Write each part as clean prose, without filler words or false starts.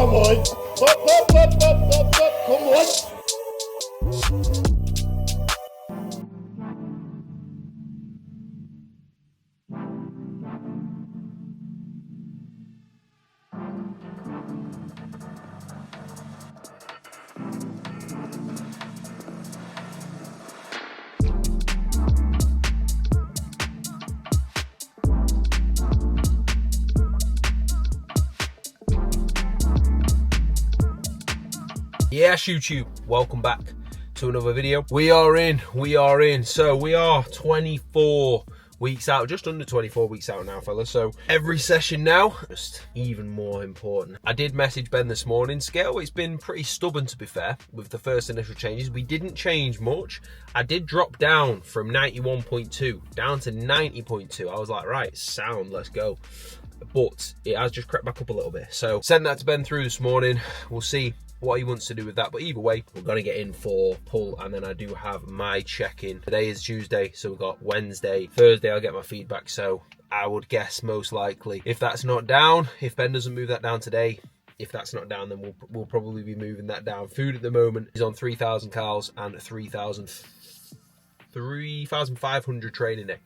Come on. Come on. Yes, YouTube, welcome back to another video. We are in. So we are 24 weeks out, just under 24 weeks out now, fellas. So every session now, just even more important. I did message Ben this morning. Scale, it's been pretty stubborn, to be fair, with the first initial changes. We didn't change much. I did drop down from 91.2 down to 90.2. I was like, right, sound, let's go. But it has just crept back up a little bit. So send that to Ben through this morning. We'll see what he wants to do with that, but either way, we're going to get in for pull, and then I do have my check-in. Today is Tuesday, so we've got Wednesday. Thursday I'll get my feedback, so I would guess most likely if that's not down, if Ben doesn't move that down today, if that's not down, then we'll probably be moving that down. Food at the moment is on 3,000 calories and 3,500 training day,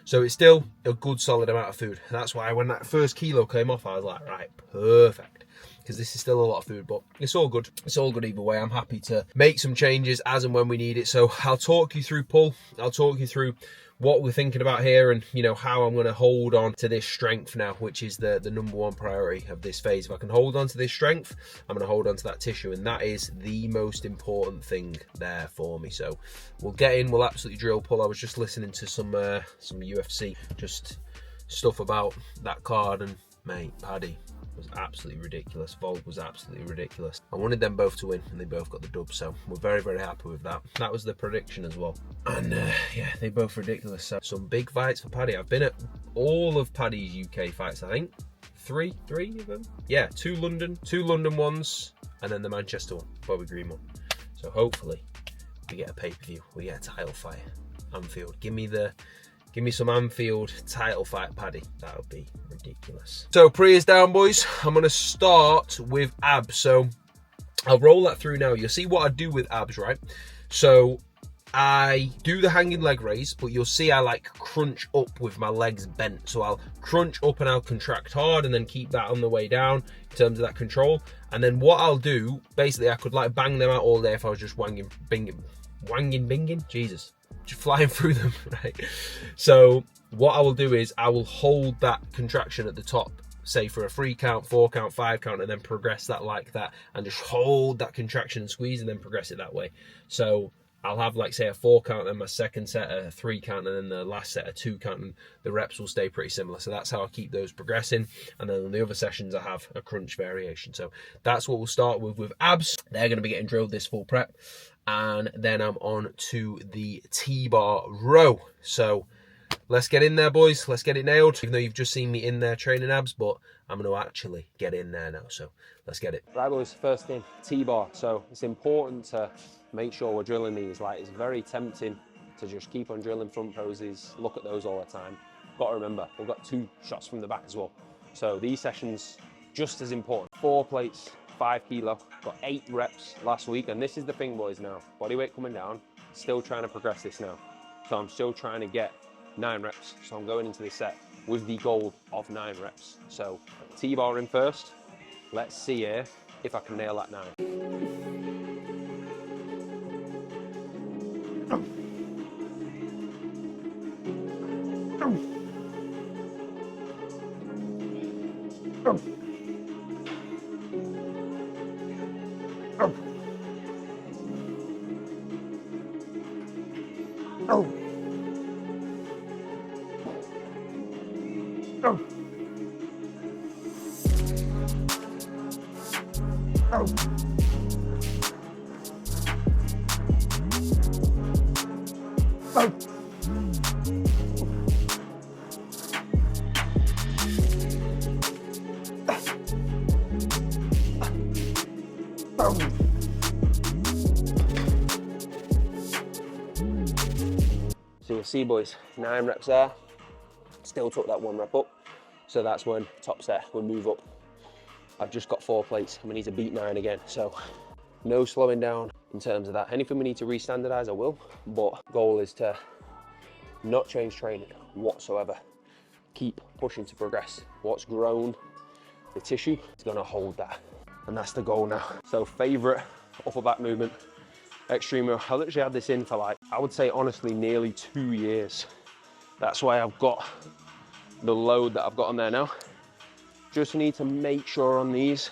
so it's still a good solid amount of food. That's why when that first kilo came off, I was like, right, perfect, because this is still a lot of food, but it's all good. It's all good either way. I'm happy to make some changes as and when we need it. So I'll talk you through pull. I'll talk you through what we're thinking about here, and you know how I'm going to hold on to this strength now, which is the number one priority of this phase. If I can hold on to this strength, I'm going to hold on to that tissue, and that is the most important thing there for me. So we'll get in. We'll absolutely drill pull. I was just listening to some UFC, just stuff about that card, and mate, Paddy was absolutely ridiculous. Volk was absolutely ridiculous. I wanted them both to win, and they both got the dub, so we're very, very happy with that. That was the prediction as well. And yeah, they both ridiculous. So some big fights for Paddy. I've been at all of Paddy's UK fights, I think. Three of them? Yeah, two London ones, and then the Manchester one, Bobby Green one. So hopefully we get a pay-per-view, we get a title fight. Anfield, give me some Anfield title fight, Paddy. That would be ridiculous. So pre is down, boys. I'm going to start with abs. So I'll roll that through now. You'll see what I do with abs, right? So I do the hanging leg raise, but you'll see I like crunch up with my legs bent. So I'll crunch up and I'll contract hard and then keep that on the way down in terms of that control. And then what I'll do, basically I could like bang them out all day if I was just wanging, binging, Jesus. Just flying through them, right? So what I will do is I will hold that contraction at the top, say for a 3 count, 4 count, 5 count, and then progress that like that, and just hold that contraction and squeeze, and then progress it that way. So I'll have like say a 4 count, then my second set a 3 count, and then the last set a 2 count, and the reps will stay pretty similar. So that's how I keep those progressing. And then on the other sessions I have a crunch variation. So that's what we'll start with abs. They're going to be getting drilled this full prep. And then I'm on to the T-bar row. So let's get in there, boys. Let's get it nailed. Even though you've just seen me in there training abs, but I'm going to actually get in there now. So let's get it. Right, boys, first thing, T-bar. So it's important to make sure we're drilling these. Like, it's very tempting to just keep on drilling front poses, look at those all the time. Got to remember, we've got 2 shots from the back as well. So these sessions, just as important. 4 plates. 5 kilo, got 8 reps last week, and this is the thing, boys. Now body weight coming down, still trying to progress this now, so I'm still trying to get 9 reps. So I'm going into this set with the goal of 9 reps. So T-bar in first. Let's see here if I can nail that 9. So you'll see, boys, 9 reps there. Still took that 1 rep up. So that's when top set will move up I've just got 4 plates and we need to beat 9 again. So no slowing down in terms of that. Anything we need to re-standardize, I will, but goal is to not change training whatsoever. Keep pushing to progress. What's grown, the tissue is gonna hold that. And that's the goal now. So favorite upper back movement, extreme row. I literally had this in for like, I would say honestly, nearly 2 years. That's why I've got the load that I've got on there now. Just need to make sure on these,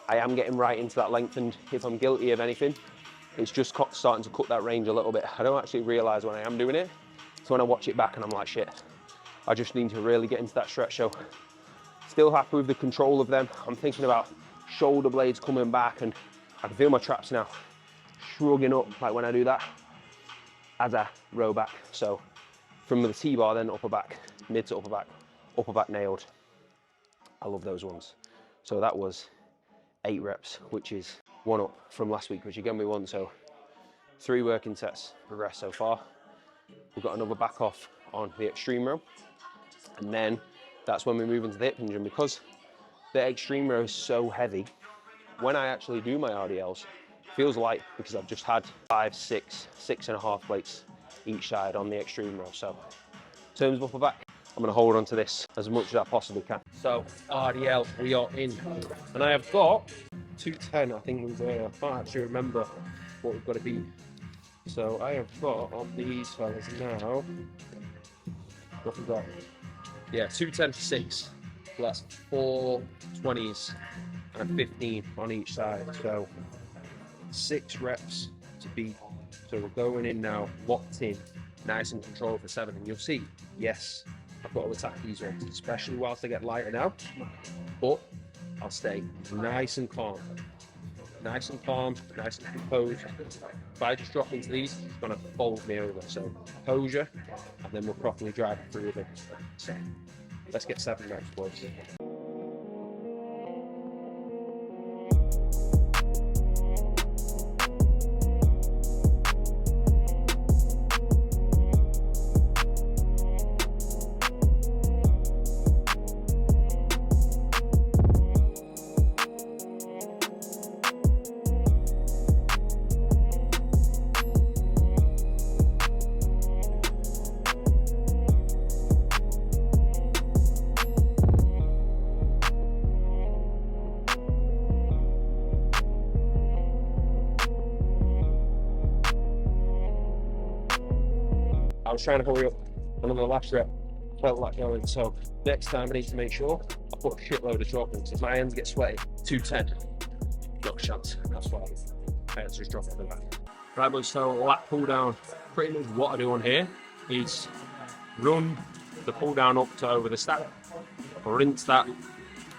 I am getting right into that length, and if I'm guilty of anything, it's just starting to cut that range a little bit. I don't actually realize when I am doing it. So when I watch it back and I'm like, shit, I just need to really get into that stretch. So still happy with the control of them. I'm thinking about shoulder blades coming back, and I can feel my traps now shrugging up like when I do that as I row back. So from the T-bar, then upper back, mid to upper back nailed. I love those ones. So that was 8 reps, which is 1 up from last week, which again we won. So 3 working sets progressed so far. We've got another back off on the extreme row, and then that's when we move into the hip hinge. And because the extreme row is so heavy, when I actually do my RDLs, it feels light because I've just had 5, 6, 6.5 plates each side on the extreme row. So in terms of upper back, I'm going to hold on to this as much as I possibly can. So RDL, we are in, and I have got 210. I think it was there. I can't actually remember what we've got to be. So I have got on these fellas now. What have we got? Yeah, 210 for 6. So that's 4 20s and a 15 on each side. So 6 reps to beat. So we're going in now, locked in, nice and controlled for 7. And you'll see, yes, I've got to attack these ones, especially whilst they get lighter now. But I'll stay nice and calm. Nice and calm, nice and composed. If I just drop into these, it's going to fold me over. So composure, and then we'll properly drive through them. So let's get 7 reps, boys. I was trying to hurry up on the last rep, felt like going. So next time I need to make sure I put a shitload of chalk in, because if my hands get sweaty, 210, not a chance. That's why I had to just drop it in the back. Right, boys, so lat pull down. Pretty much what I do on here is run the pull down up to over the stack, rinse that,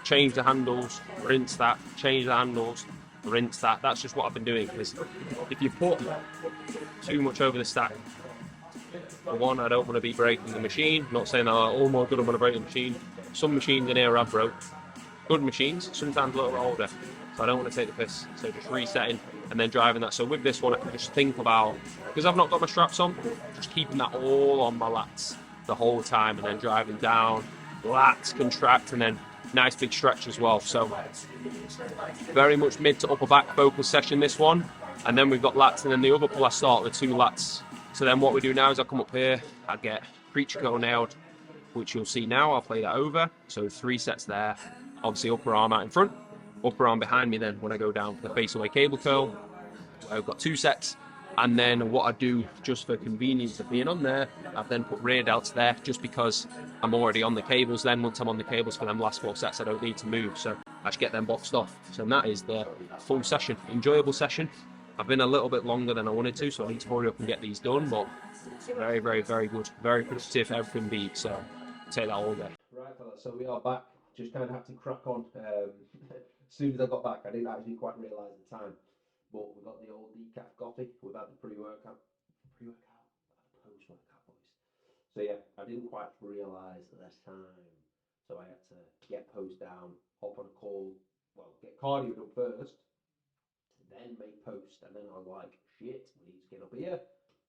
change the handles, rinse that, change the handles, rinse that. That's just what I've been doing, because if you put too much over the stack, for one, I don't want to be breaking the machine. I'm not saying that, oh my god, I'm going to break the machine. Some machines in here have broke. Good machines, sometimes a little bit older. So I don't want to take the piss. So just resetting and then driving that. So with this one, I can just think about, because I've not got my straps on, just keeping that all on my lats the whole time, and then driving down, lats contract, and then nice big stretch as well. So very much mid to upper back focus session, this one. And then we've got lats, and then the other pull I start with 2 lats. So then what we do now is I come up here, I get preacher curl nailed, which you'll see now. I'll play that over. So 3 sets there. Obviously upper arm out in front, upper arm behind me. Then when I go down for the face away cable curl, I've got 2 sets. And then what I do, just for convenience of being on there, I've then put rear delts there, just because I'm already on the cables. Then once I'm on the cables for them last 4 sets, I don't need to move. So I just get them boxed off. So that is the full session. Enjoyable session. I've been a little bit longer than I wanted to, so I need to hurry up and get these done, but very, very, very good. Very productive, everything beat, so take that all day. Right, fellas, so we are back. Just kind of had to crack on. As soon as I got back, I didn't actually quite realise the time, but we got the old decaf coffee. We've had the post-workout, boys. So yeah, I didn't quite realise the time, so I had to get post down, hop on a call, well, get cardio done first, then make post, and then I was like, shit, we need to get up here.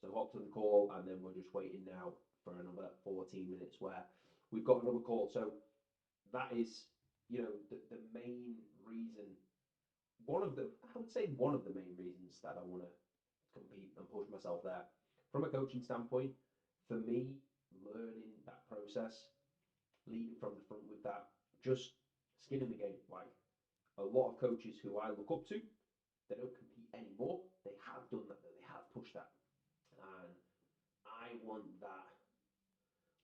So hopped on the call, and then we're just waiting now for another 14 minutes where we've got another call. So that is you know, the main reason, I would say one of the main reasons that I want to compete and push myself there. From a coaching standpoint, for me, learning that process, leading from the front with that, just skin in the game. Like a lot of coaches who I look up to, they don't compete anymore. They have done that, though. They have pushed that. And I want that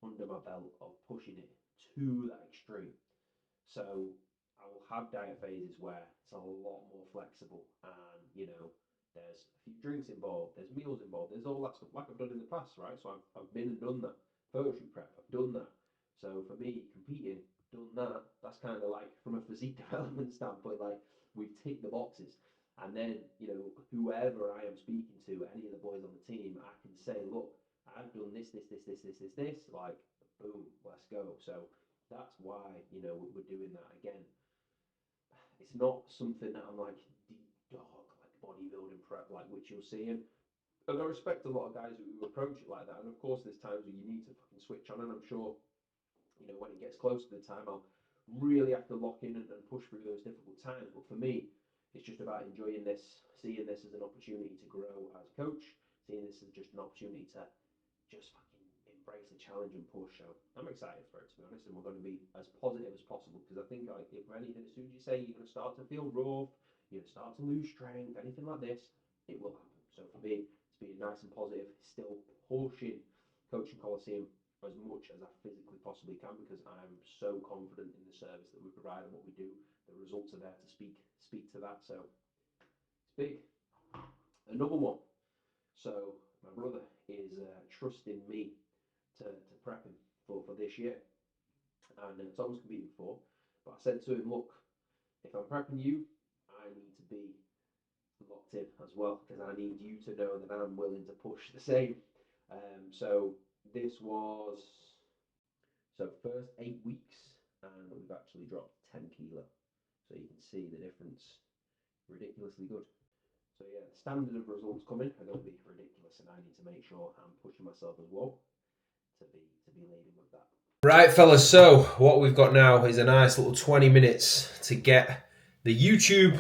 under my belt of pushing it to that extreme. So I will have diet phases where it's a lot more flexible, and there's a few drinks involved, there's meals involved, there's all that stuff like I've done in the past, right? So I've been and done that. Photo shoot prep, I've done that. So for me, competing, done that. That's kind of like from a physique development standpoint, like we've ticked the boxes. And then, whoever I am speaking to, any of the boys on the team, I can say, look, I've done this, like, boom, let's go. So that's why, we're doing that again. It's not something that I'm like deep dog, like bodybuilding prep, like which you'll see. And I respect a lot of guys who approach it like that. And of course, there's times where you need to fucking switch on. And I'm sure, when it gets close to the time, I'll really have to lock in and push through those difficult times. But for me, it's just about enjoying this, seeing this as an opportunity to grow as a coach, seeing this as just an opportunity to just fucking embrace the challenge and push. So I'm excited for it, to be honest, and we're going to be as positive as possible, because I think, like, if anything, as soon as you say you're going to start to feel rough, you're going to start to lose strength, anything like this, it will happen. So for me, it's being nice and positive, still pushing Coaching Coliseum as much as I physically possibly can, because I'm so confident in the service that we provide and what we do. The results are there to speak to that. So it's big. Another one. So my brother is trusting me to prep him for this year. And Tom's competing before, but I said to him, look, if I'm prepping you, I need to be locked in as well, because I need you to know that I'm willing to push the same. So this was first 8 weeks, and we've actually dropped 10 kilo. So you can see the difference, ridiculously good. So yeah, the standard of results coming are going to be ridiculous, and I need to make sure I'm pushing myself as well to be leading with that. Right, fellas, so what we've got now is a nice little 20 minutes to get the YouTube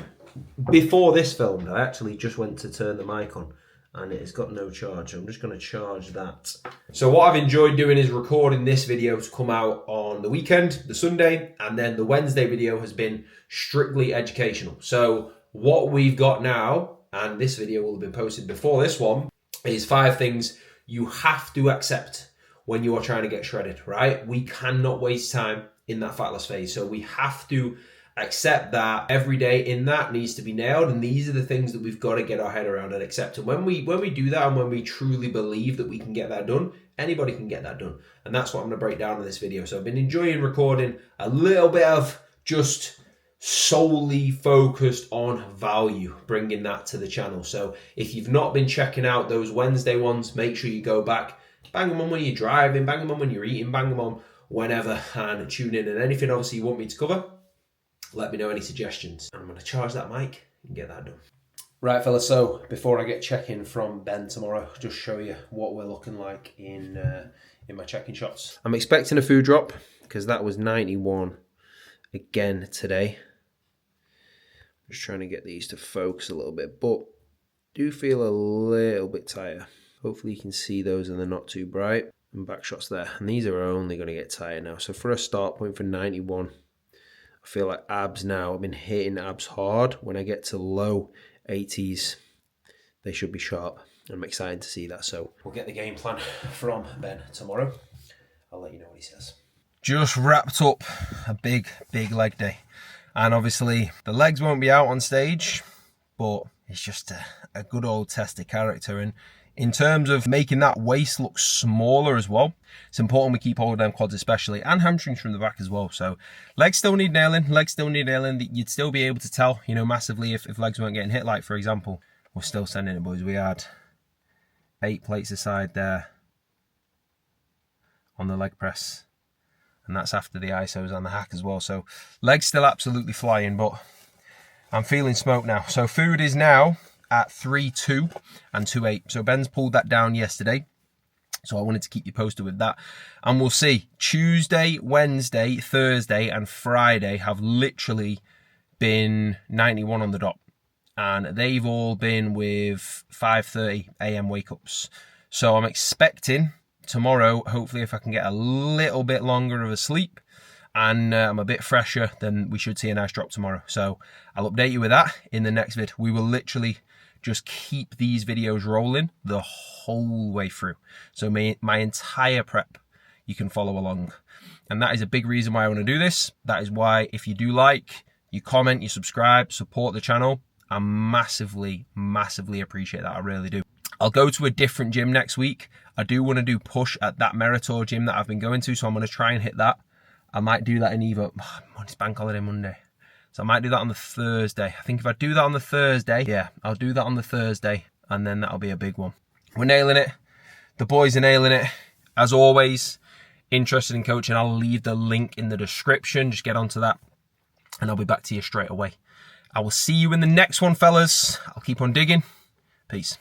before this filmed. I actually just went to turn the mic on and it has got no charge. So I'm just going to charge that. So what I've enjoyed doing is recording this video to come out on the weekend, the Sunday, and then the Wednesday video has been strictly educational. So what we've got now, and this video will have been posted before this one, is 5 things you have to accept when you are trying to get shredded, right? We cannot waste time in that fat loss phase. So we have to accept that every day in that needs to be nailed. And these are the things that we've got to get our head around and accept. And when we do that, and when we truly believe that we can get that done, anybody can get that done. And that's what I'm going to break down in this video. So I've been enjoying recording a little bit of just solely focused on value, bringing that to the channel. So if you've not been checking out those Wednesday ones, make sure you go back. Bang them on when you're driving, bang them on when you're eating, bang them on whenever, and tune in. And anything obviously you want me to cover, let me know any suggestions. And I'm going to charge that mic and get that done. Right, fellas, so before I get check-in from Ben tomorrow, just show you what we're looking like in my check-in shots. I'm expecting a food drop, because that was 91 again today. Just trying to get these to focus a little bit, but do feel a little bit tighter. Hopefully you can see those and they're not too bright. And back shots there. And these are only going to get tighter now. So for a start point for 91, I feel like abs now. I've been hitting abs hard. When I get to low 80s, they should be sharp. I'm excited to see that. So we'll get the game plan from Ben tomorrow. I'll let you know what he says. Just wrapped up a big leg day. And obviously the legs won't be out on stage, but it's just a good old test of character. And in terms of making that waist look smaller as well, it's important we keep hold of them quads especially, and hamstrings from the back as well. So legs still need nailing, You'd still be able to tell, massively if legs weren't getting hit. Like, for example, we're still sending it, boys. We had 8 plates aside there on the leg press. And that's after the ISOs on the hack as well. So legs still absolutely flying, but I'm feeling smoke now. So food is now at 3.2 and 2.8. So Ben's pulled that down yesterday. So I wanted to keep you posted with that. And we'll see. Tuesday, Wednesday, Thursday, and Friday have literally been 91 on the dot. And they've all been with 5:30 a.m. wake-ups. So I'm expecting tomorrow, hopefully if I can get a little bit longer of a sleep and I'm a bit fresher, then we should see a nice drop tomorrow. So I'll update you with that in the next vid. We will literally just keep these videos rolling the whole way through. So my entire prep, you can follow along. And that is a big reason why I want to do this. That is why, if you do like, you comment, you subscribe, support the channel, I massively, massively appreciate that. I really do. I'll go to a different gym next week. I do want to do push at that Meritor gym that I've been going to, so I'm going to try and hit that. I might do that in either, it's bank holiday Monday. So I might do that on the Thursday. I think if I do that on the Thursday, yeah, I'll do that on the Thursday, and then that'll be a big one. We're nailing it. The boys are nailing it. As always, interested in coaching, I'll leave the link in the description. Just get onto that, and I'll be back to you straight away. I will see you in the next one, fellas. I'll keep on digging. Peace.